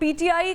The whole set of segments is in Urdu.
PTI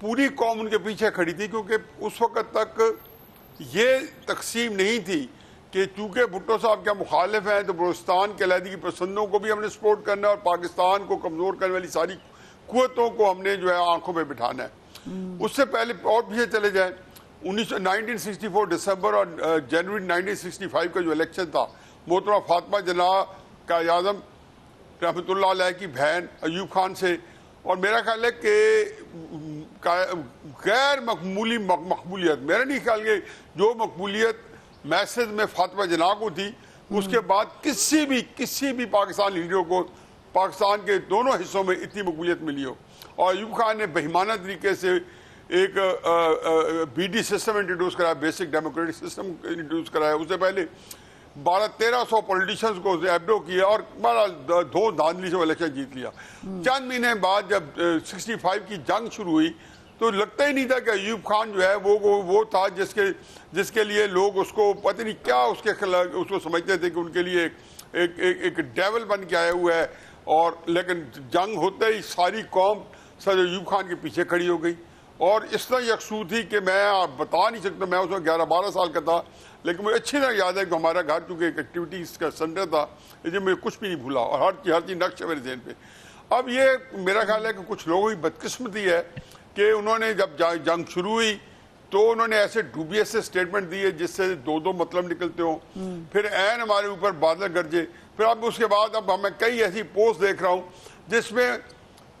پوری قوم ان کے پیچھے کھڑی تھی، کیونکہ اس وقت تک یہ تقسیم نہیں تھی کہ چونکہ بھٹو صاحب کے مخالف ہیں تو بلوچستان کے علیحدگی پسندوں کو بھی ہم نے سپورٹ کرنا ہے اور پاکستان کو کمزور کرنے والی ساری قوتوں کو ہم نے جو ہے آنکھوں پہ بٹھانا ہے۔ اس سے پہلے اور پیچھے چلے جائیں، 1964 دسمبر اور جنوری 1965 کا جو الیکشن تھا، محترمہ فاطمہ جناح قائد اعظم رحمۃ اللہ علیہ کی بہن ایوب خان سے، اور میرا خیال ہے کہ غیر معمولی مقبولیت، میرا نہیں خیال کہ جو مقبولیت میسج میں فاطمہ جناح کو تھی، اس کے بعد کسی بھی پاکستان لیڈروں کو پاکستان کے دونوں حصوں میں اتنی مقبولیت ملی ہو۔ اور ایوب خان نے بہیمانہ طریقے سے ایک بی ڈی سسٹم انٹروڈیوس کرایا، بیسک ڈیموکریٹک سسٹم انٹروڈیوس کرایا، اس سے پہلے 1200-1300 پولیٹیشنز کو ایبڈو کیا اور دو دھاندلی سے الیکشن جیت لیا۔ چند مہینے بعد جب 65 کی جنگ شروع ہوئی تو لگتا ہی نہیں تھا کہ ایوب خان جو ہے وہ تھا جس کے لیے لوگ اس کو پتہ نہیں کیا اس کے خلاف اس کو سمجھتے تھے کہ ان کے لیے ایک ڈیول بن کے آیا ہوا ہے، اور لیکن جنگ ہوتے ہی ساری قوم سر ایوب خان کے پیچھے کھڑی ہو گئی، اور اس طرح یکسو تھی کہ میں بتا نہیں سکتا، میں اس وقت 11-12 سال کا تھا، لیکن مجھے اچھی طرح یاد ہے کہ ہمارا گھر چونکہ ایک ایکٹیویٹیز کا سینٹر تھا، لیکن میں کچھ بھی نہیں بھولا، اور ہر چیز نقش ہے میرے ذہن پہ۔ اب یہ میرا خیال ہے کہ کچھ لوگوں کی بدقسمتی ہے کہ انہوں نے جب جنگ شروع ہوئی تو انہوں نے ایسے ڈوبیس سے اسٹیٹمنٹ دیے جس سے دو مطلب نکلتے ہوں، پھر عین ہمارے اوپر بادل گرجے، پھر اب اس کے بعد اب میں کئی ایسی پوسٹ دیکھ رہا ہوں جس میں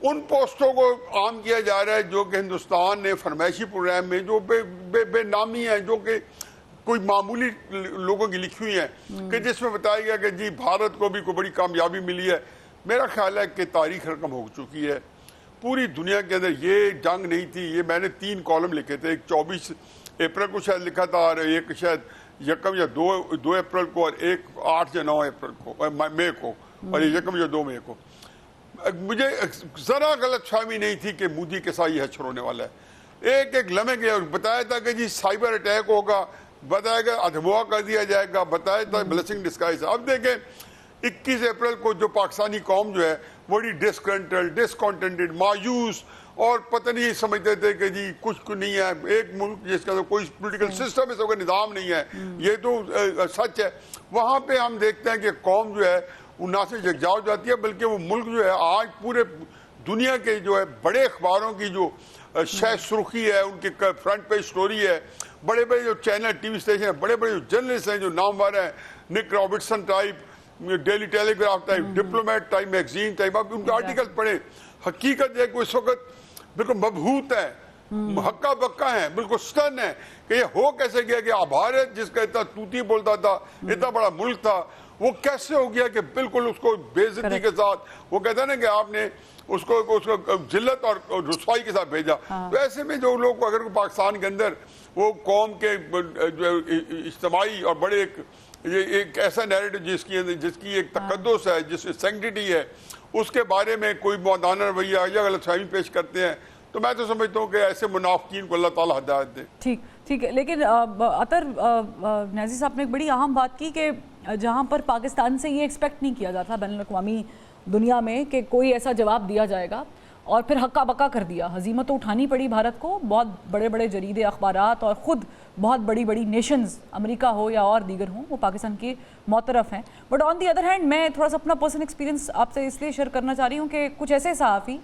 ان پوسٹوں کو عام کیا جا رہا ہے جو کہ ہندوستان نے فرمائشی پروگرام میں جو بے نامی ہیں، جو کہ کوئی معمولی لوگوں کی لکھی ہوئی ہیں، کہ جس میں بتایا گیا کہ جی بھارت کو بھی کوئی بڑی کامیابی ملی ہے۔ میرا خیال ہے کہ تاریخ رقم ہو چکی ہے، پوری دنیا کے اندر یہ جنگ نہیں تھی۔ یہ میں نے 3 کالم لکھے تھے، ایک 24 اپریل کو شاید لکھا تھا، اور ایک شاید 1 یا 2 اپریل کو، اور ایک 8 یا 9 اپریل کو مئی کو، اور 1 یا 2 مئی کو۔ مجھے ذرا غلط فہمی نہیں تھی کہ مودی کے ساتھ یہ حشر ہونے والا ہے۔ ایک لمحے کے بتایا تھا کہ جی سائبر اٹیک ہوگا، بتایا گیا ادھموا کر دیا جائے گا، بتایا تھا بلیسنگ ڈسکائز۔ اب دیکھیں 21 اپریل کو جو پاکستانی قوم جو ہے بڑی ڈسکنٹینٹڈ، مایوس، اور پتہ نہیں سمجھتے تھے کہ جی کچھ نہیں ہے، ایک ملک جس کا کوئی پولیٹیکل سسٹم اس کا نظام نہیں ہے، یہ تو سچ ہے۔ وہاں پہ ہم دیکھتے ہیں کہ قوم جو ہے وہ نہ صرف یکجا ہو جاتی ہے، بلکہ وہ ملک جو ہے آج پورے دنیا کے جو ہے بڑے اخباروں کی جو شہ سرخی ہے، ان کے فرنٹ پیج سٹوری ہے، بڑے بڑے جو چینل ٹی وی اسٹیشن ہیں، بڑے بڑے جو جرنلسٹ ہیں جو نامور ہیں، Nick Robertson type, Daily Telegraph type, Diplomat type, magazine type, آپ ان کے آرٹیکل پڑھیں۔ حقیقت ہے کہ اس وقت بالکل مبہوت ہے، ہکا بکا ہے، بالکل سٹن ہے کہ یہ ہو کیسے گیا کہ بھارت جس کا اتنا توتی بولتا تھا، اتنا بڑا ملک تھا، وہ کیسے ہو گیا کہ بالکل اس کو بے عزتی کے ساتھ، وہ کہتا ہے نا کہ آپ نے اس کو ذلت اور رسوائی کے ساتھ بھیجا۔ تو ایسے میں جو لوگ اگر پاکستان کے اندر وہ قوم کے جو اجتماعی اور بڑے ایک ایسا نیریٹو جس کی ایک تقدس ہے، جس کی سینکٹیٹی ہے، اس کے بارے میں کوئی معدانہ رویہ یا غلط فہمی پیش کرتے ہیں، تو میں تو سمجھتا ہوں کہ ایسے منافقین کو اللہ تعالیٰ ہدایت دے۔ ٹھیک ہے، لیکن عطر نیازی صاحب نے ایک بڑی اہم بات کی کہ جہاں پر پاکستان سے یہ ایکسپیکٹ نہیں کیا جاتا بین الاقوامی دنیا میں کہ کوئی ایسا جواب دیا جائے گا، اور پھر ہکا بکا کر دیا، ہزیمت تو اٹھانی پڑی بھارت کو، بہت بڑے بڑے جریدے، اخبارات اور خود بہت بڑی بڑی نیشنز، امریکہ ہو یا اور دیگر ہوں، وہ پاکستان کی معترف ہیں۔ But on the other hand میں تھوڑا سا اپنا پرسنل ایکسپیرینس آپ سے اس لیے شیئر کرنا چاہ رہی ہوں کہ کچھ ایسے صحافی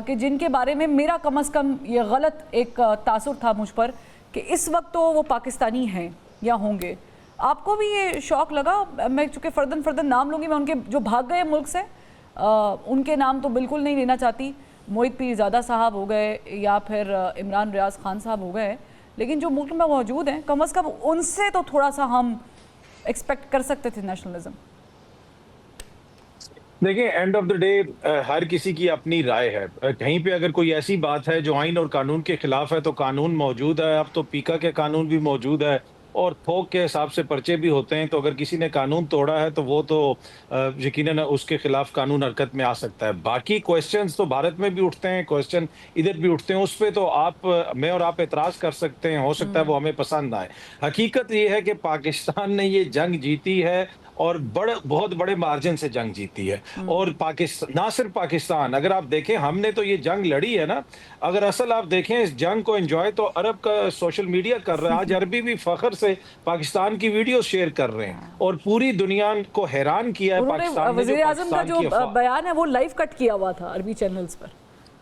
کہ جن کے بارے میں میرا کم از کم یہ غلط ایک تاثر تھا مجھ پر کہ اس وقت تو وہ پاکستانی ہیں یا ہوں گے۔ آپ کو بھی یہ شوق لگا؟ میں چونکہ فردن نام لوں گی، میں ان کے جو بھاگ گئے ملک سے ان کے نام تو بالکل نہیں لینا چاہتی، موہت پیرزادہ صاحب ہو گئے یا پھر عمران ریاض خان صاحب ہو گئے، لیکن جو ملک میں موجود ہیں کم از کم ان سے تو تھوڑا سا ہم ایکسپیکٹ کر سکتے تھے نیشنلزم۔ دیکھیں، اینڈ آف دا ڈے ہر کسی کی اپنی رائے ہے۔ کہیں پہ اگر کوئی ایسی بات ہے جو آئین اور قانون کے خلاف ہے تو قانون موجود ہے، اب تو پیکا کے قانون بھی موجود ہے، اور تھوک کے حساب سے پرچے بھی ہوتے ہیں. تو اگر کسی نے قانون توڑا ہے تو وہ تو یقیناً اس کے خلاف قانون حرکت میں آ سکتا ہے. باقی کوشچنز تو بھارت میں بھی اٹھتے ہیں, کوشچن ادھر بھی اٹھتے ہیں, اس پہ تو میں اور آپ اعتراض کر سکتے ہیں, ہو سکتا ہے وہ ہمیں پسند آئے. حقیقت یہ ہے کہ پاکستان نے یہ جنگ جیتی ہے اور بہت بڑے مارجن سے جنگ جیتی ہے. اور نہ صرف پاکستان, اگر آپ دیکھیں ہم نے تو یہ جنگ لڑی ہے نا, اگر اصل آپ دیکھیں اس جنگ کو انجوائے تو عرب کا سوشل میڈیا کر رہا ہے. آج عربی بھی فخر سے پاکستان کی ویڈیو شیئر کر رہے ہیں اور پوری دنیا کو حیران کیا ہے پاکستان نے. وزیر اعظم کا جو بیان ہے وہ لائیو کٹ کیا ہوا تھا عربی چینلز پر.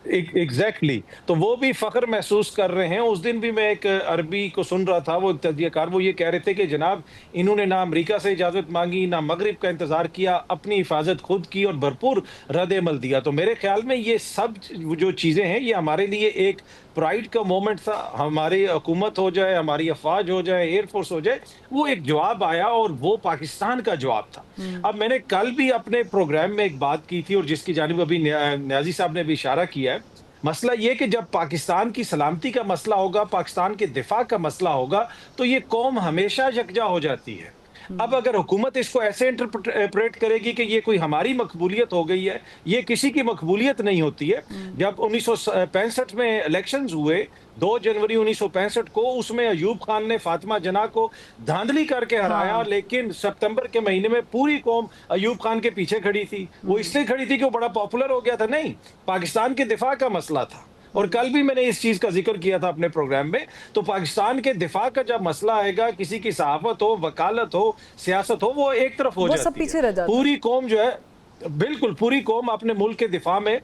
ایگزیکٹلی, تو وہ بھی فخر محسوس کر رہے ہیں. اس دن بھی میں ایک عربی کو سن رہا تھا, وہ تجزیہ کار, وہ یہ کہہ رہے تھے کہ جناب انہوں نے نہ امریکہ سے اجازت مانگی, نہ مغرب کا انتظار کیا, اپنی حفاظت خود کی اور بھرپور رد عمل دیا. تو میرے خیال میں یہ سب جو چیزیں ہیں یہ ہمارے لیے ایک پرائیڈ کا مومنٹ تھا. ہماری حکومت ہو جائے, ہماری افواج ہو جائے, ایئر فورس ہو جائے, وہ ایک جواب آیا اور وہ پاکستان کا جواب تھا. اب میں نے کل بھی اپنے پروگرام میں ایک بات کی تھی اور جس کی جانب ابھی نیازی صاحب نے بھی اشارہ کیا ہے. مسئلہ یہ کہ جب پاکستان کی سلامتی کا مسئلہ ہوگا, پاکستان کے دفاع کا مسئلہ ہوگا, تو یہ قوم ہمیشہ یکجا ہو جاتی ہے. اب اگر حکومت اس کو ایسے انٹرپریٹ کرے گی کہ یہ کوئی ہماری مقبولیت ہو گئی ہے, یہ کسی کی مقبولیت نہیں ہوتی ہے. جب 1965 میں الیکشنز ہوئے 2 جنوری 1965 کو, اس میں ایوب خان نے فاطمہ جناح کو دھاندلی کر کے ہرایا, لیکن ستمبر کے مہینے میں پوری قوم ایوب خان کے پیچھے کھڑی تھی. وہ اس لیے کھڑی تھی کہ وہ بڑا پاپولر ہو گیا تھا, نہیں, پاکستان کے دفاع کا مسئلہ تھا. اور کل بھی میں نے اس چیز کا ذکر کیا تھا اپنے پروگرام میں. تو پاکستان کے دفاع کا جب مسئلہ آئے گا, کسی کی صحافت ہو, وکالت ہو, سیاست ہو, وہ ایک طرف ہو جاتی ہے. پوری قوم جو ہے, بالکل پوری قوم اپنے ملک کے دفاع میں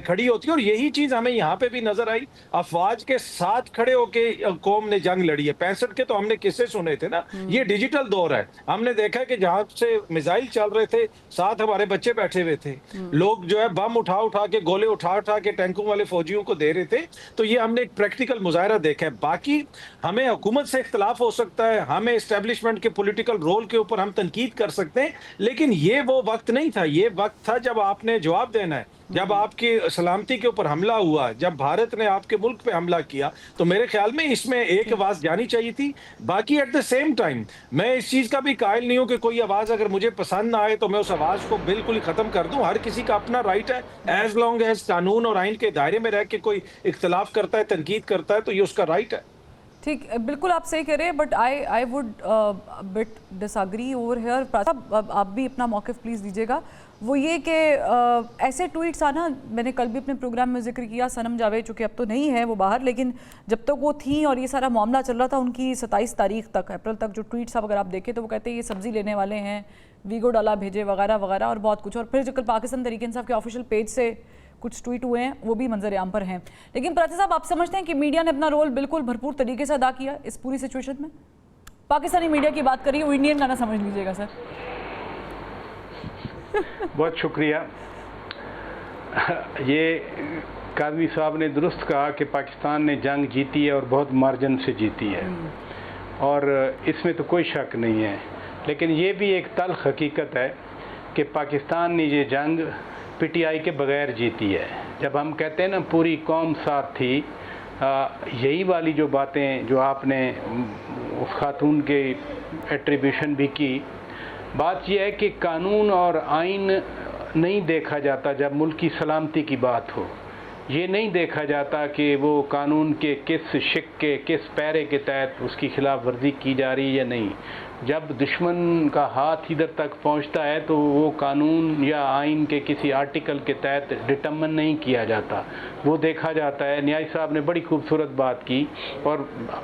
کھڑی ہوتی ہے. اور یہی چیز ہمیں یہاں پہ بھی نظر آئی. افواج کے ساتھ کھڑے ہو کے قوم نے جنگ لڑی ہے. 65 کے تو ہم نے قصے سنے تھے نا, یہ ڈیجیٹل دور ہے. ہم نے دیکھا کہ جہاں سے میزائل چل رہے تھے, ساتھ ہمارے بچے بیٹھے ہوئے تھے, لوگ جو ہے بم اٹھا کے, گولے اٹھا کے ٹینکوں والے فوجیوں کو دے رہے تھے. تو یہ ہم نے ایک پریکٹیکل مظاہرہ دیکھا ہے. باقی ہمیں حکومت سے اختلاف ہو سکتا ہے, ہمیں اسٹیبلشمنٹ کے پولیٹیکل رول کے اوپر ہم تنقید کر سکتے ہیں, لیکن یہ وہ وقت نہیں تھا. یہ وقت تھا جب آپ نے جواب دینا ہے, جب آپ کی سلامتی کے اوپر حملہ ہوا, جب بھارت نے آپ کے ملک پہ حملہ کیا. تو میرے خیال میں اس میں ایک آواز جانی چاہیے تھی. باقی ایٹ دا سیم ٹائم میں اس چیز کا بھی قائل نہیں ہوں کہ کوئی آواز اگر مجھے پسند نہ آئے تو میں اس آواز کو بالکل ہی ختم کر دوں. ہر کسی کا اپنا رائٹ ہے, ایز لانگ ایز قانون اور آئین کے دائرے میں رہ کے کوئی اختلاف کرتا ہے, تنقید کرتا ہے, تو یہ اس کا رائٹ ہے. ٹھیک, بالکل آپ صحیح کہہ رہے ہیں, but I would but disagree over here. آپ بھی اپنا موقف پلیز دیجیے گا. وہ یہ کہ ایسے ٹویٹس آنا, میں نے کل بھی اپنے پروگرام میں ذکر کیا, سنم جاوید چونکہ اب تو نہیں ہے وہ باہر, لیکن جب تک وہ تھیں اور یہ سارا معاملہ چل رہا تھا, ان کی 27 تاریخ تک, اپریل تک جو ٹویٹس اب اگر آپ دیکھیں تو وہ کہتے ہیں یہ سبزی لینے والے ہیں, ویگو ڈالا بھیجے وغیرہ وغیرہ اور بہت کچھ. اور پھر جو کل پاکستان تحریک انصاف کے آفیشیل پیج سے کچھ ٹویٹ ہوئے ہیں وہ بھی منظر عام پر ہیں. لیکن پراچی صاحب, آپ سمجھتے ہیں کہ میڈیا نے اپنا رول بالکل بھرپور طریقے سے ادا کیا اس پوری سچویشن میں؟ پاکستانی میڈیا کی بات کریے, وہ انڈین کا نہ سمجھ لیجیے گا سر. بہت شکریہ. یہ قاضی صاحب نے درست کہا کہ پاکستان نے جنگ جیتی ہے اور بہت مارجن سے جیتی ہے, اور اس میں تو کوئی شک نہیں ہے. لیکن یہ بھی ایک تلخ حقیقت ہے کہ پاکستان نے یہ جنگ پی ٹی آئی کے بغیر جیتی ہے. جب ہم کہتے ہیں نا پوری قوم ساتھ تھی, یہی والی جو باتیں جو آپ نے اس خاتون کے ایٹریبیوشن بھی کی, بات یہ ہے کہ قانون اور آئین نہیں دیکھا جاتا جب ملک کی سلامتی کی بات ہو. یہ نہیں دیکھا جاتا کہ وہ قانون کے کس شق کے کس پیرے کے تحت اس کی خلاف ورزی کی جا رہی ہے یا نہیں. جب دشمن کا ہاتھ ادھر تک پہنچتا ہے تو وہ قانون یا آئین کے کسی آرٹیکل کے تحت ڈٹرمن نہیں کیا جاتا, وہ دیکھا جاتا ہے. نیازی صاحب نے بڑی خوبصورت بات کی, اور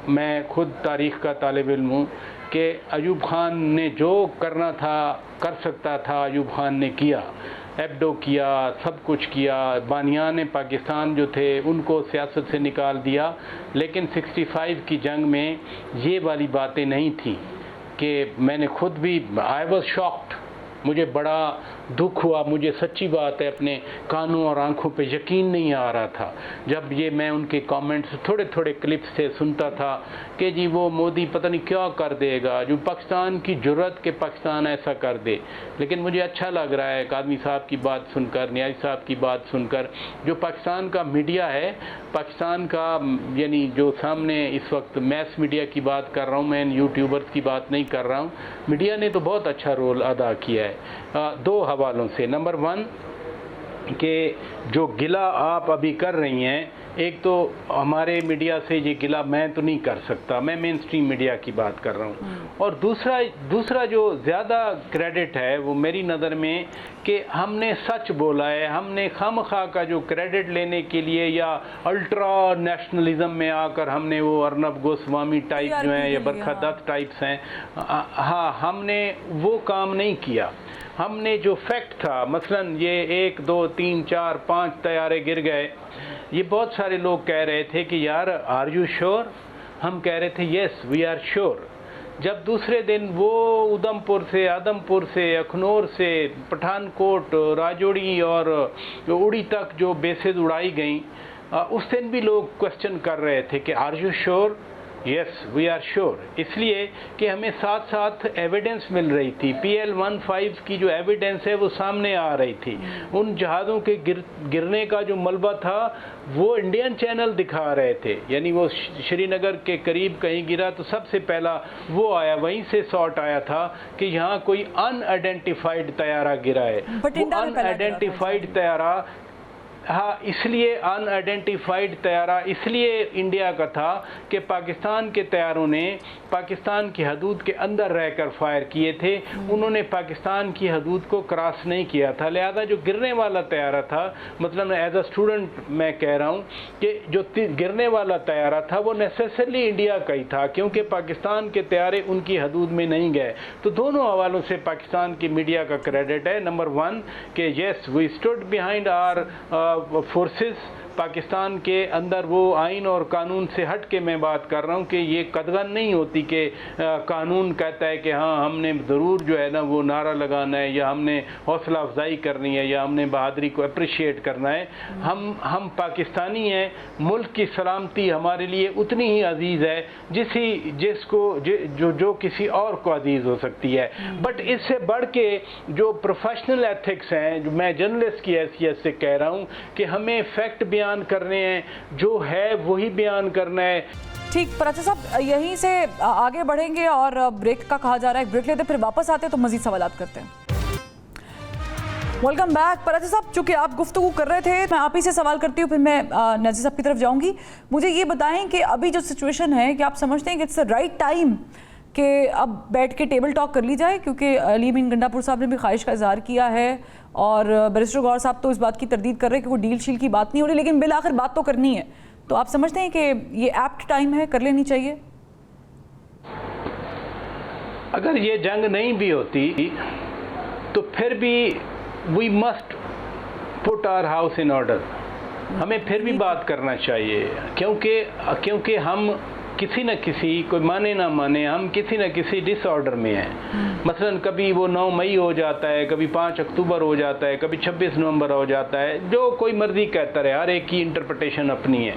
میں خود تاریخ کا طالب علم ہوں, کہ ایوب خان نے جو کرنا تھا کر سکتا تھا ایوب خان نے کیا. ایبڈو کیا, سب کچھ کیا. بانیان پاکستان جو تھے ان کو سیاست سے نکال دیا. لیکن 65 کی جنگ میں یہ والی باتیں نہیں تھیں کہ میں نے خود بھی آئی واز شاکڈ مجھے بڑا دکھ ہوا، مجھے سچی بات ہے اپنے کانوں اور آنکھوں پہ یقین نہیں آ رہا تھا جب یہ میں ان کے کامنٹس تھوڑے تھوڑے کلپس سے سنتا تھا کہ جی وہ مودی پتہ نہیں کیا کر دے گا، جو پاکستان کی جرت کہ پاکستان ایسا کر دے. لیکن مجھے اچھا لگ رہا ہے قادمی صاحب کی بات سن کر، نیازی صاحب کی بات سن کر، جو پاکستان کا میڈیا ہے، پاکستان کا یعنی جو سامنے اس وقت میس میڈیا کی بات کر رہا ہوں میں، یوٹیوبرز کی بات نہیں کر رہا ہوں، میڈیا نے تو بہت اچھا رول ادا کیا ہے دو حوالوں سے. نمبر 1 کہ جو گلہ آپ ابھی کر رہی ہیں، ایک تو ہمارے میڈیا سے یہ گلہ میں تو نہیں کر سکتا، میں مین سٹریم میڈیا کی بات کر رہا ہوں، اور دوسرا جو زیادہ کریڈٹ ہے وہ میری نظر میں کہ ہم نے سچ بولا ہے. ہم نے خواہ کا جو کریڈٹ لینے کے لیے یا الٹرا نیشنلزم میں آ کر ہم نے وہ ارنب گوسوامی ٹائپ جو ہیں یا برکھا دت ٹائپس ہیں، ہاں ہم نے وہ کام نہیں کیا. ہم نے جو فیکٹ تھا، مثلا یہ 1 2 3 4 5 طیارے گر گئے، یہ بہت سارے لوگ کہہ رہے تھے کہ یار آر یو شور؟ ہم کہہ رہے تھے یس وی آر شور. جب دوسرے دن وہ ادھمپور سے، آدمپور سے، اخنور سے، پٹھان کوٹ، راجوڑی اور اڑی تک جو بیسز اڑائی گئیں، اس دن بھی لوگ کوسچن کر رہے تھے کہ آر یو شور؟ یس وی آر شور. اس لیے کہ ہمیں ساتھ ساتھ ایویڈنس مل رہی تھی. PL-15 کی جو ایویڈنس ہے وہ سامنے آ رہی تھی. ان جہازوں کے گرنے کا جو ملبہ تھا وہ انڈین چینل دکھا رہے تھے، یعنی وہ شری نگر کے قریب کہیں گرا تو سب سے پہلا وہ آیا، وہیں سے ساٹ آیا تھا کہ یہاں کوئی ان آئیڈینٹیفائڈ طیارہ گرا ہے. وہ ان آئیڈینٹیفائڈ طیارہ، ہاں اس لیے ان آئیڈینٹیفائڈ طیارہ اس لیے انڈیا کا تھا کہ پاکستان کے طیاروں نے پاکستان کی حدود کے اندر رہ کر فائر کیے تھے، انہوں نے پاکستان کی حدود کو کراس نہیں کیا تھا. لہذا جو گرنے والا طیارہ تھا، مطلب ایز اے اسٹوڈنٹ میں کہہ رہا ہوں کہ جو گرنے والا طیارہ تھا وہ نیسیسرلی انڈیا کا ہی تھا، کیونکہ پاکستان کے طیارے ان کی حدود میں نہیں گئے. تو دونوں حوالوں سے پاکستان کی میڈیا کا کریڈٹ ہے. نمبر 1 کہ yes we stood behind our forces. Pakistan کے اندر وہ آئین اور قانون سے ہٹ کے میں بات کر رہا ہوں کہ یہ قدغن نہیں ہوتی کہ قانون کہتا ہے کہ ہاں ہم نے ضرور جو ہے نا وہ نعرہ لگانا ہے یا ہم نے حوصلہ افزائی کرنی ہے یا ہم نے بہادری کو اپریشیٹ کرنا ہے. ہم پاکستانی ہیں. ملک کی سلامتی ہمارے لیے اتنی ہی عزیز ہے جس کو جو کسی اور کو عزیز ہو سکتی ہے. بٹ اس سے بڑھ کے جو پروفیشنل ایتھکس ہیں، جو میں جرنلسٹ کی حیثیت سے کہہ رہا ہوں کہ ہمیں فیکٹ بیان کرنے ہیں، جو ہے وہی بیان کرنا ہے. ٹھیک پراچا صاحب، یہیں سے آگے بڑھیں گے اور بریک کا کہا جا رہا ہے، بریک لیتے پھر واپس آتے تو مزید سوالات کرتے ہیں. Welcome back. پراچا صاحب، چونکہ آپ گفتگو کر رہے تھے میں آپ ہی سے سوال کرتی ہوں، پھر میں نیازی صاحب کی طرف جاؤں گی. مجھے یہ بتائیں کہ ابھی جو سچویشن ہے کہ آپ سمجھتے ہیں کہ اٹس رائٹ ٹائم کہ اب بیٹھ کے ٹیبل ٹاک کر لی جائے، کیونکہ علی امین گنڈا پور صاحب نے بھی خواہش کا اظہار کیا ہے اور بیرسٹر غور صاحب تو اس بات کی تردید کر رہے ہیں کہ کوئی ڈیل شیل کی بات نہیں ہو رہی، لیکن بالآخر بات تو کرنی ہے. تو آپ سمجھتے ہیں کہ یہ ایپٹ ٹائم ہے، کر لینی چاہیے؟ اگر یہ جنگ نہیں بھی ہوتی تو پھر بھی we must put our house in order. ہمیں پھر بھی بات کرنا چاہیے، کیونکہ ہم کسی نہ کسی، کوئی مانے نہ مانے، ہم کسی نہ کسی ڈس آرڈر میں ہیں. مثلا کبھی وہ 9 مئی ہو جاتا ہے، کبھی 5 اکتوبر ہو جاتا ہے، کبھی 26 نومبر ہو جاتا ہے، جو کوئی مرضی کہتا رہے، ہر ایک کی انٹرپریٹیشن اپنی ہے.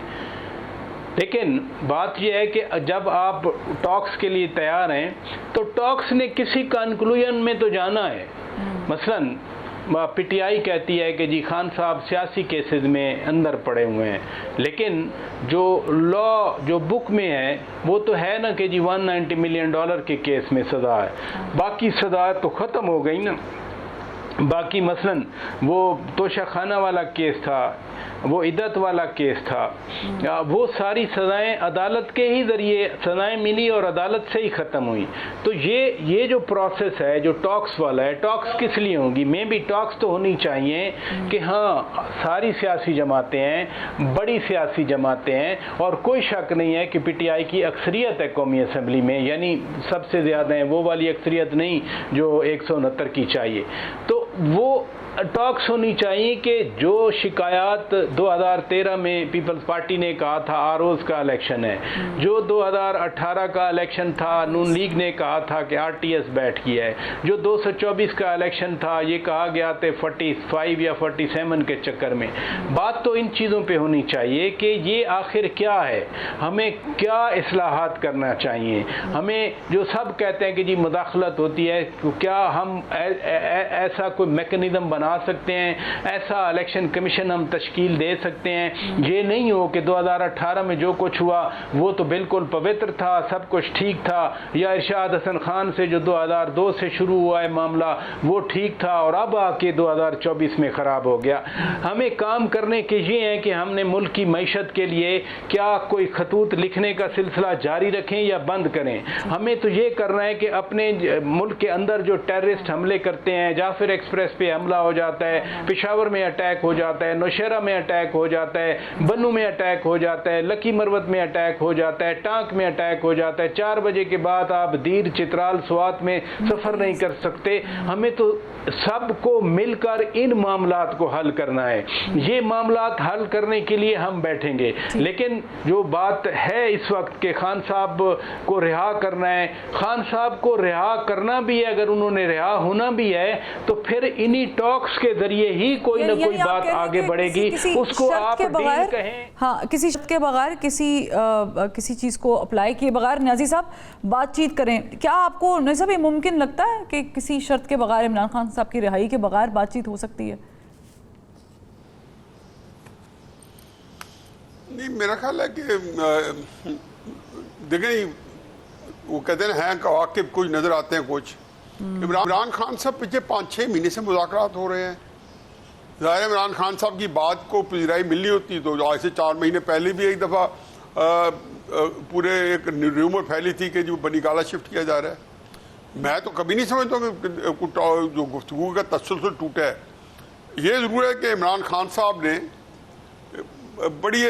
لیکن بات یہ ہے کہ جب آپ ٹاکس کے لیے تیار ہیں تو ٹاکس نے کسی کنکلوژن میں تو جانا ہے. مثلا پی ٹی آئی کہتی ہے کہ جی خان صاحب سیاسی کیسز میں اندر پڑے ہوئے ہیں، لیکن جو لا جو بک میں ہے وہ تو ہے نا کہ جی $190 ملین کے کیس میں سزا ہے. باقی سزا تو ختم ہو گئی نا. باقی مثلا وہ توشہ خانہ والا کیس تھا، وہ عدت والا کیس تھا، وہ ساری سزائیں عدالت کے ہی ذریعے سزائیں ملی اور عدالت سے ہی ختم ہوئی. تو یہ جو پروسیس ہے جو ٹاکس والا ہے، ٹاکس کس لیے ہوگی؟ میں بھی ٹاکس تو ہونی چاہیے کہ ہاں ساری سیاسی جماعتیں ہیں، بڑی سیاسی جماعتیں ہیں، اور کوئی شک نہیں ہے کہ پی ٹی آئی کی اکثریت ہے قومی اسمبلی میں، یعنی سب سے زیادہ ہیں، وہ والی اکثریت نہیں جو 169 کی چاہیے. تو وہ ٹاکس ہونی چاہیے کہ جو شکایات 2013 میں پیپلز پارٹی نے کہا تھا آروز کا الیکشن ہے، جو 2018 کا الیکشن تھا نون لیگ نے کہا تھا کہ آر ٹی ایس بیٹھ گیا ہے، جو 224 کا الیکشن تھا یہ کہا گیا تھا 45 یا 47 کے چکر میں، بات تو ان چیزوں پہ ہونی چاہیے کہ یہ آخر کیا ہے، ہمیں کیا اصلاحات کرنا چاہیے، ہمیں جو سب کہتے ہیں کہ جی مداخلت ہوتی ہے، کیا ہم ایسا کوئی میکنزم بنا سکتے ہیں، ایسا الیکشن کمیشن ہم تشکیل دے سکتے ہیں، یہ نہیں ہو کہ 2018 میں جو کچھ ہوا وہ تو بالکل پوتر تھا، سب کچھ ٹھیک تھا، یا ارشاد حسن خان سے جو 2002 سے شروع ہوا ہے معاملہ وہ ٹھیک تھا اور اب آ کے 2024 میں خراب ہو گیا۔ ہمیں کام کرنے کے یہ ہیں کہ ہم نے ملک کی معیشت کے لیے کیا کوئی خطوط لکھنے کا سلسلہ جاری رکھیں یا بند کریں، ہمیں تو یہ کرنا ہے کہ اپنے ملک کے اندر جو ٹیررسٹ حملے کرتے ہیں، جعفر ایکسپریس پہ حملہ ہو جاتا ہے، پشاور میں اٹیک ہو جاتا ہے، نوشہرہ میں اٹیک ہو جاتا ہے، بنو میں اٹیک ہو جاتا ہے، لکی مروت میں اٹیک ہو جاتا ہے، ٹانک میں اٹیک ہو جاتا ہے، 4 بجے کے بعد آپ دیر چترال سوات میں سفر نہیں کر سکتے۔ ہمیں تو سب کو مل کر ان معاملات کو حل کرنا ہے، یہ معاملات حل کرنے کے لیے ہم بیٹھیں گے، لیکن جو بات ہے اس وقت کہ خان صاحب کو رہا کرنا ہے، خان صاحب کو رہا کرنا بھی ہے، اگر انہوں نے رہا ہونا بھی ہے تو پھر انہی ٹاکس کے ذریعے ہی کوئی نہ کوئی بات آگے بڑھے گی، اس کو آپ ڈیل کہیں۔ ہاں، کسی شرط کے بغیر، کسی چیز کو اپلائی کیے بغیر نیازی صاحب بات چیت کریں، کیا آپ کو نیازی صاحب یہ ممکن لگتا ہے کہ کسی شرط کے بغیر، عمران خان صاحب کی رہائی کے بغیر بات چیت ہو سکتی ہے؟ نہیں، میرا خیال ہے کہ دیکھیں وہ کہتے ہیں کواکب کچھ نظر آتے ہیں کچھ۔ عمران خان صاحب پچھلے 5-6 مہینے سے مذاکرات ہو رہے ہیں، ظاہر عمران خان صاحب کی بات کو پذیرائی ملنی ہوتی تو آج سے 4 مہینے پہلے بھی ایک دفعہ پورے ایک ریومر پھیلی تھی کہ جو بنی گالا شفٹ کیا جا رہا ہے۔ میں تو کبھی نہیں سمجھتا کہ جو گفتگو کا تسلسل ٹوٹا ہے۔ یہ ضرور ہے کہ عمران خان صاحب نے بڑی،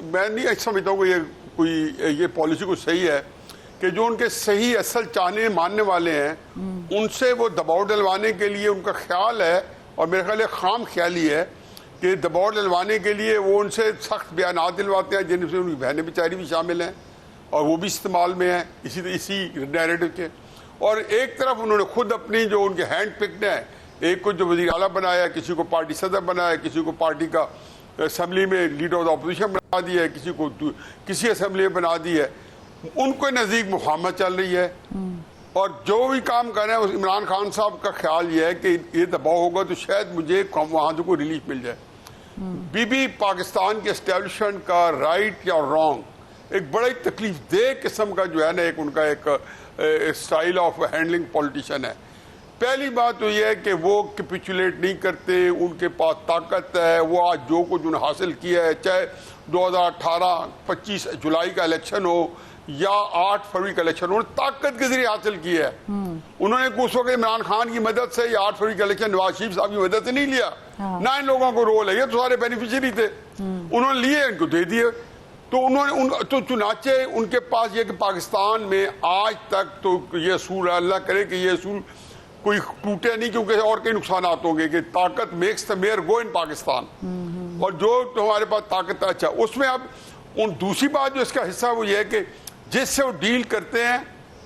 میں نہیں سمجھتا ہوں کہ یہ پالیسی کو صحیح ہے کہ جو ان کے صحیح اصل چاہنے ماننے والے ہیں ان سے وہ دباؤ ڈلوانے کے لیے ان کا خیال ہے، اور میرا خیال ہے خام خیالی ہے کہ دباؤ ڈلوانے کے لیے وہ ان سے سخت بیانات دلواتے ہیں جن سے ان کی بہنیں بیچاری بھی شامل ہیں اور وہ بھی استعمال میں ہیں اسی نیریٹو کے، اور ایک طرف انہوں نے خود اپنی جو ان کے ہینڈ پکڈ ہیں، ایک کو جو وزیر اعلیٰ بنایا ہے، کسی کو پارٹی صدر بنایا ہے، کسی کو پارٹی کا اسمبلی میں لیڈر آف دا اپوزیشن بنا دیا ہے، کسی کو کسی اسمبلی میں بنا دی ہے، ان کو نزدیک مفاہمت چل رہی ہے، اور جو بھی کام کر رہے ہیں عمران خان صاحب کا خیال یہ ہے کہ یہ دباؤ ہوگا تو شاید مجھے وہاں سے کوئی ریلیف مل جائے۔ بی پاکستان کے اسٹیبلشمنٹ کا رائٹ یا رانگ ایک بڑا ہی تکلیف دہ قسم کا جو ہے نا ایک ان کا ایک اسٹائل آف ہینڈلنگ پولیٹیشین ہے۔ پہلی بات تو یہ ہے کہ وہ کیپیچولیٹ نہیں کرتے، ان کے پاس طاقت ہے، وہ آج جو کچھ انہوں نے حاصل کیا ہے، چاہے 2018 25 جولائی کا الیکشن ہو یا 8 فروری کا الیکشن، انہوں نے طاقت کے ذریعے حاصل کیا ہے۔ انہوں نے اس وقت عمران خان کی مدد سے یا 8 فروری کا الیکشن نواز شریف صاحب کی مدد سے نہیں لیا، نہ ان لوگوں کو رول ہے، یہ تو سارے بینیفیشری تھے، انہوں نے لیے، ان کو دے دیے۔ تو انہوں نے تو چنانچہ ان کے پاس یہ کہ پاکستان میں آج تک تو یہ اصول اللہ کرے کہ یہ اصول کوئی ٹوٹے نہیں، کیونکہ اور کئی نقصانات ہوں گے کہ طاقت میکس دا میئر گو ان پاکستان، اور جو ہمارے پاس طاقت اچھا اس میں اب دوسری بات جو اس کا حصہ وہ یہ ہے کہ جس سے وہ ڈیل کرتے ہیں،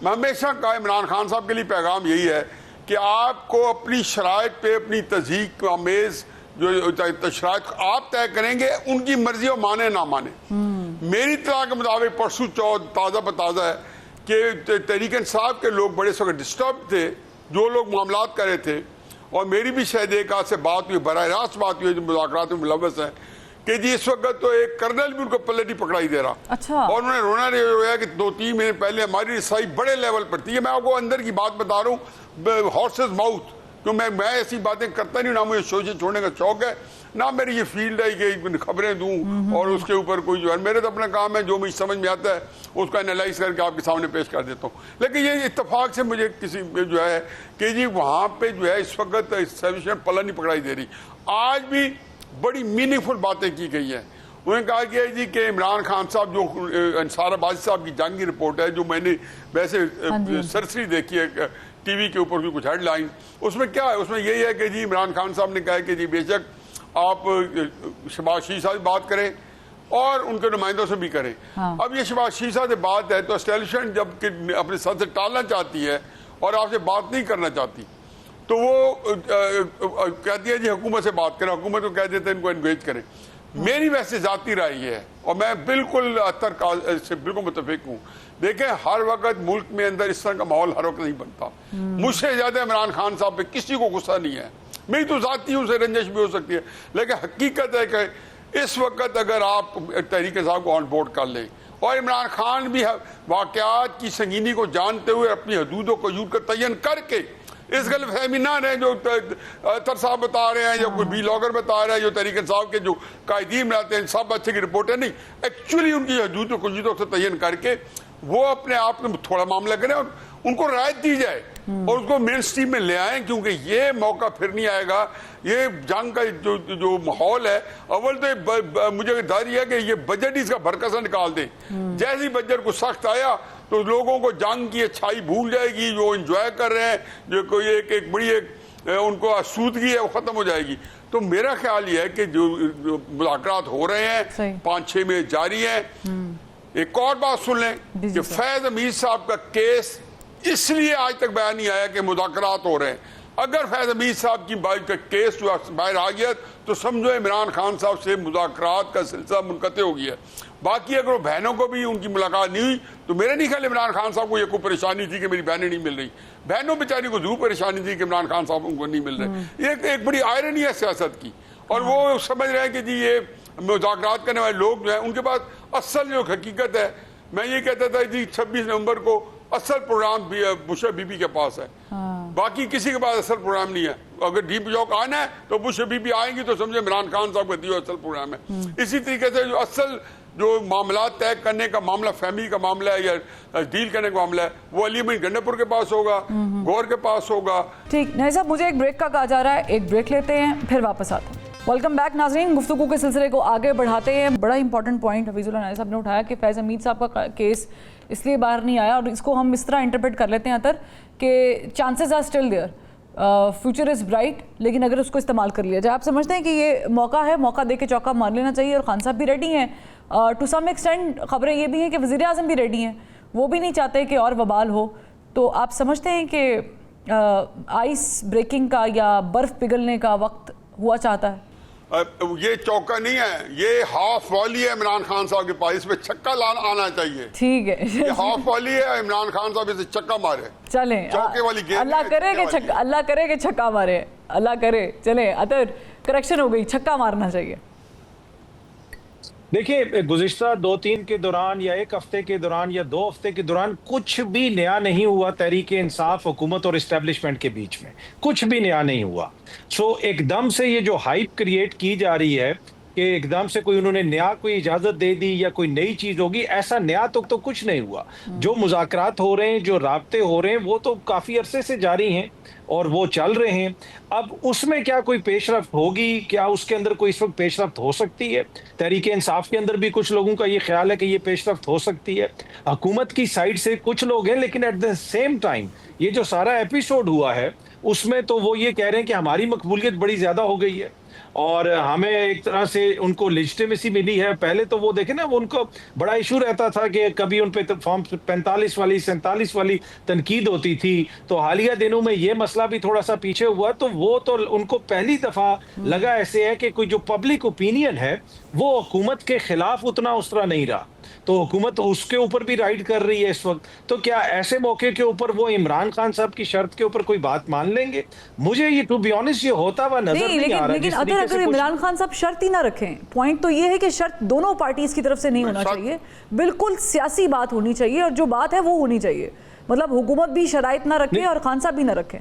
میں ہمیشہ کہا عمران خان صاحب کے لیے پیغام یہی ہے کہ آپ کو اپنی شرائط پہ اپنی تضحیق آمیز جو شرائط آپ طے کریں گے، ان کی مرضی ہو مانے نہ مانے۔ میری اطلاع کے مطابق پرسوں تازہ بتازہ ہے کہ تحریک انصاف کے لوگ بڑے سخت ڈسٹرب تھے، جو لوگ معاملات کر رہے تھے، اور میری بھی شاید ایک آدھ سے بات ہوئی، براہ راست بات ہوئی جو مذاکرات میں ملوث ہے کہ جی اس وقت تو ایک کرنل بھی ان کو پلے نہیں پکڑائی دے رہا، اور انہوں نے رونا رویا کہ 2-3 مہینے پہلے ہماری رسائی بڑے لیول پر تھی۔ میں آپ کو اندر کی بات بتا رہا ہوں، ہارسز ماؤتھ، تو میں ایسی باتیں کرتا نہیں، نہ مجھے شوشے چھوڑنے کا شوق ہے، نہ میری یہ فیلڈ ہے کہ خبریں دوں اور اس کے اوپر کوئی جو ہے، میرے تو اپنا کام ہے جو مجھے سمجھ میں آتا ہے اس کو انالائز کر کے آپ کے سامنے پیش کر دیتا ہوں۔ لیکن یہ اتفاق سے مجھے کسی جو ہے کہ جی وہاں پہ جو ہے اس وقت اسٹیبلشمنٹ پلہ نہیں پکڑائی دے رہی۔ آج بھی بڑی میننگ فل باتیں کی گئی ہیں، انہوں نے کہا کہ جی کہ عمران خان صاحب جو انصار عباسی صاحب کی جنگ کی رپورٹ ہے جو میں نے ویسے سرسری دیکھی ہے ٹی وی کے اوپر کی کچھ ہیڈ لائن، اس میں کیا ہے؟ اس میں یہی ہے کہ جی عمران خان صاحب نے کہا کہ جی بے شک آپ شہباز شریف صاحب سے بات کریں اور ان کے نمائندوں سے بھی کریں۔ اب یہ شہباز شریف صاحب سے بات ہے تو اسٹیبلشمنٹ جب کہ اپنے سر سے ٹالنا چاہتی ہے اور آپ سے بات نہیں کرنا چاہتی تو وہ کہتی ہے جی حکومت سے بات کریں، حکومت کو کہہ دیتے ہیں ان کو انگیج کریں۔ میری ویسے ذاتی رائے یہ ہے اور میں بالکل سے بالکل متفق ہوں، دیکھیں ہر وقت ملک میں اندر اس طرح کا ماحول ہر وقت نہیں بنتا۔ مجھ سے زیادہ عمران خان صاحب پہ کسی کو غصہ نہیں ہے، میری تو ذاتی ہوں سے رنجش بھی ہو سکتی ہے، لیکن حقیقت ہے کہ اس وقت اگر آپ تحریک انصاف کو آن بورڈ کر لیں اور عمران خان بھی واقعات کی سنگینی کو جانتے ہوئے اپنی حدودوں کو یوں تعین کر کے اس غلط فہمی نہ رہے جو اطہر صاحب بتا رہے ہیں یا کوئی بی لاگر بتا رہے ہیں جو تحریک انصاف کے جو قائدین بناتے ہیں سب اچھے کی رپورٹیں نہیں، ایکچولی ان کی حدودوں کو سے تعین کر کے وہ اپنے آپ میں تھوڑا معاملہ کریں اور ان کو رعایت دی جائے اور اس کو مین سٹریم میں لے آئیں، کیونکہ یہ موقع پھر نہیں آئے گا۔ یہ جنگ کا جو ماحول ہے، اول تو مجھے ڈر یہ ہے کہ یہ بجٹ اس کا بھرکسا نکال دیں، جیسے بجٹ کو سخت آیا تو لوگوں کو جنگ کی اچھائی بھول جائے گی، جو انجوائے کر رہے ہیں، جو کوئی ایک بڑی ان کو آسودگی ہے وہ ختم ہو جائے گی۔ تو میرا خیال یہ ہے کہ جو مذاکرات ہو رہے ہیں 5-6 میں جاری ہیں۔ ایک اور بات سن لیں کہ فیض حمید صاحب کا کیس اس لیے آج تک بیان نہیں آیا کہ مذاکرات ہو رہے ہیں۔ اگر فیض حمید صاحب کی کا کیس جو باہر آ گیا تو سمجھو عمران خان صاحب سے مذاکرات کا سلسلہ منقطع ہو گیا۔ باقی اگر وہ بہنوں کو بھی ان کی ملاقات نہیں ہوئی تو میرا نہیں خیال عمران خان صاحب کو یہ کوئی پریشانی تھی کہ میری بہنیں نہیں مل رہی، بہنوں بیچاری کو ضرور پریشانی تھی کہ عمران خان صاحب ان کو نہیں مل رہے۔ یہ ایک بڑی آئرنی ہے سیاست کی، اور وہ سمجھ رہے ہیں کہ جی یہ مذاکرات کرنے والے لوگ جو ہیں ان کے پاس اصل جو حقیقت ہے، میں یہ کہتا تھا جی 26 نومبر کو اصل پروگرام بشر بی بی کے پاس ہے، باقی کسی کے پاس اصل پروگرام نہیں ہے۔ اگر ڈیپ جوک آنا ہے تو بشر بی بی آئیں گی تو سمجھے عمران خان صاحب کا دیو اصل پروگرام ہے۔ اسی طریقے سے جو اصل جو معاملات طے کرنے کا معاملہ، فیملی کا معاملہ ہے یا ڈیل کرنے کا معاملہ ہے، وہ علی امین گنڈے پور کے پاس ہوگا، گور کے پاس ہوگا۔ ٹھیک ناظر صاحب، مجھے ایک بریک کا کہا جا رہا ہے، ایک بریک لیتے ہیں پھر واپس آتے ہیں۔ ویلکم بیک ناظرین، گفتگو کے سلسلے کو آگے بڑھاتے ہیں۔ بڑا امپورٹنٹ پوائنٹ حفیظ اللہ ناظر صاحب نے اٹھایا کہ فیض حمید صاحب کا کیس اس لیے باہر نہیں آیا، اور اس کو ہم اس طرح انٹرپریٹ کر لیتے ہیں اطہر کہ chances are still there, future is bright, لیکن اگر اس کو استعمال کر لیا جائے۔ آپ سمجھتے ہیں کہ یہ موقع ہے، موقع دے کے چوکا مار لینا چاہیے، اور خان صاحب بھی ریڈی ہیں ٹو سم ایکسٹینٹ؟ خبریں یہ بھی ہیں کہ وزیر اعظم بھی ریڈی ہیں، وہ بھی نہیں چاہتے کہ اور وبال ہو۔ تو آپ سمجھتے ہیں کہ آئس بریکنگ کا یا برف پگھلنے کا وقت ہوا چاہتا ہے؟ یہ چوکا نہیں ہے، یہ ہاف والی ہے عمران خان صاحب کے پاس، اس میں چھکا آنا چاہیے۔ ٹھیک ہے، یہ ہاف والی ہے، عمران خان صاحب اسے چھکا مارے، چلیں چوکے والی گیند، اللہ کرے کہ چھکا مارے، اللہ کرے۔ چلیں اطہر، کریکشن ہو گئی، چھکا مارنا چاہیے۔ دیکھیں گزشتہ 2-3 کے دوران یا 1 ہفتے کے دوران یا 2 ہفتے کے دوران کچھ بھی نیا نہیں ہوا تحریک انصاف حکومت اور اسٹیبلشمنٹ کے بیچ میں، کچھ بھی نیا نہیں ہوا۔ سو ایک دم سے یہ جو ہائپ کریٹ کی جا رہی ہے کہ ایک دم سے کوئی انہوں نے نیا کوئی اجازت دے دی یا کوئی نئی چیز ہوگی، ایسا نیا تو کچھ نہیں ہوا۔ جو مذاکرات ہو رہے ہیں، جو رابطے ہو رہے ہیں، وہ تو کافی عرصے سے جاری ہیں اور وہ چل رہے ہیں۔ اب اس میں کیا کوئی پیش رفت ہوگی؟ کیا اس کے اندر کوئی اس وقت پیش رفت ہو سکتی ہے؟ تحریک انصاف کے اندر بھی کچھ لوگوں کا یہ خیال ہے کہ یہ پیش رفت ہو سکتی ہے، حکومت کی سائڈ سے کچھ لوگ ہیں، لیکن ایٹ دا سیم ٹائم یہ جو سارا ایپیسوڈ ہوا ہے اس میں تو وہ یہ کہہ رہے ہیں کہ ہماری مقبولیت بڑی زیادہ ہو گئی ہے اور ہمیں ایک طرح سے ان کو لیجٹیمیسی ملی ہے۔ پہلے تو وہ دیکھیں نا، وہ ان کو بڑا ایشو رہتا تھا کہ کبھی ان پہ فارم 45 والی 47 والی تنقید ہوتی تھی، تو حالیہ دنوں میں یہ مسئلہ بھی تھوڑا سا پیچھے ہوا، تو وہ تو ان کو پہلی دفعہ لگا ایسے ہے کہ کوئی جو پبلک اوپینین ہے وہ حکومت کے خلاف اتنا اس طرح نہیں رہا، تو حکومت اس کے اوپر بھی رائڈ کر رہی ہے اس وقت۔ تو کیا ایسے موقع کے اوپر وہ عمران خان صاحب کی شرط کے اوپر کوئی بات مان لیں گے؟ مجھے یہ ٹو بی آنسٹ یہ ہوتا ہوا نظر نہیں آ رہا۔ لیکن اگر عمران خان صاحب شرط ہی نہ رکھیں، پوائنٹ تو یہ ہے کہ شرط دونوں پارٹیز کی طرف سے نہیں ہونا چاہیے، بالکل سیاسی بات ہونی چاہیے، اور جو بات ہے وہ ہونی چاہیے، مطلب حکومت بھی شرائط نہ رکھے اور خان صاحب بھی نہ رکھیں۔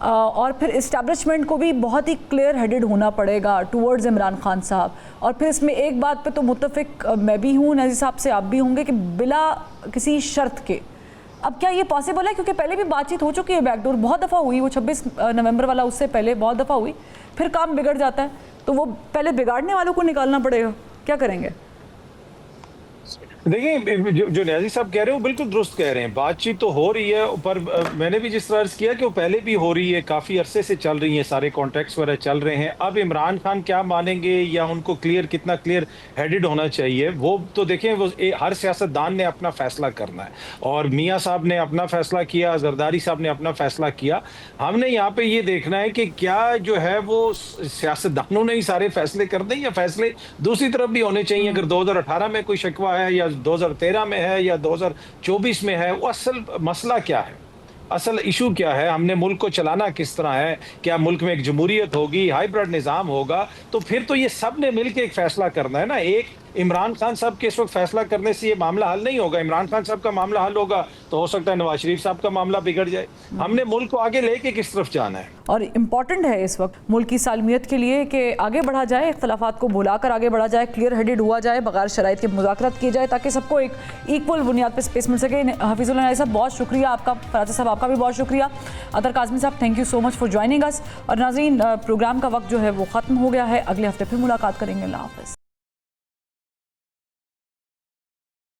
اور پھر اسٹیبلشمنٹ کو بھی بہت ہی کلیئر ہیڈڈ ہونا پڑے گا ٹورڈز عمران خان صاحب. اور پھر اس میں ایک بات پہ تو متفق میں بھی ہوں، نازی صاحب سے آپ بھی ہوں گے، کہ بلا کسی شرط کے اب کیا یہ پاسبل ہے؟ کیونکہ پہلے بھی بات چیت ہو چکی ہے، بیک ڈور بہت دفعہ ہوئی، وہ 26 نومبر والا اس سے پہلے بہت دفعہ ہوئی، پھر کام بگڑ جاتا ہے، تو وہ پہلے بگاڑنے والوں کو نکالنا پڑے گا، کیا کریں گے؟ دیکھیں جو نیازی صاحب کہہ رہے ہیں وہ بالکل درست کہہ رہے ہیں، بات چیت تو ہو رہی ہے، پر میں نے بھی جس طرح عرض کیا کہ وہ پہلے بھی ہو رہی ہے، کافی عرصے سے چل رہی ہیں، سارے کانٹیکٹس وغیرہ چل رہے ہیں. اب عمران خان کیا مانیں گے یا ان کو کتنا کلیئر ہیڈڈ ہونا چاہیے، وہ تو دیکھیں وہ ہر سیاستدان نے اپنا فیصلہ کرنا ہے، اور میاں صاحب نے اپنا فیصلہ کیا، زرداری صاحب نے اپنا فیصلہ کیا. ہم نے یہاں پہ یہ دیکھنا ہے کہ کیا جو ہے وہ سیاستدانوں نے ہی سارے فیصلے کر دیں یا فیصلے دوسری طرف بھی ہونے چاہیے. اگر 2018 میں کوئی شکوہ ہے یا 2013 میں ہے یا 2024 میں ہے، وہ اصل مسئلہ کیا ہے، اصل ایشو کیا ہے، ہم نے ملک کو چلانا کس طرح ہے، کیا ملک میں ایک جمہوریت ہوگی، ہائیبرڈ نظام ہوگا، تو پھر تو یہ سب نے مل کے ایک فیصلہ کرنا ہے نا. ایک عمران خان صاحب کے اس وقت فیصلہ کرنے سے یہ معاملہ حل نہیں ہوگا. عمران خان صاحب کا معاملہ حل ہوگا تو ہو سکتا ہے نواز شریف صاحب کا معاملہ بگڑ جائے. ہم نے ملک کو آگے لے کے کس طرف جانا ہے، اور امپورٹنٹ ہے اس وقت ملک کی سالمیت کے لیے کہ آگے بڑھا جائے، اختلافات کو بھلا کر آگے بڑھا جائے، کلیئر ہیڈڈ ہوا جائے، بغیر شرائط کے مذاکرات کیے جائے تاکہ سب کو ایک ایکول بنیاد پہ سپیس مل سکے. حفیظ اللہ صاحب بہت شکریہ آپ کا، فراز صاحب آپ کا بھی بہت شکریہ، اطہر کاظمی صاحب thank you so much for joining us. اور ناظرین، پروگرام کا وقت جو ہے وہ ختم ہو گیا ہے، اگلے ہفتے پھر ملاقات کریں گے. اللہ حافظ.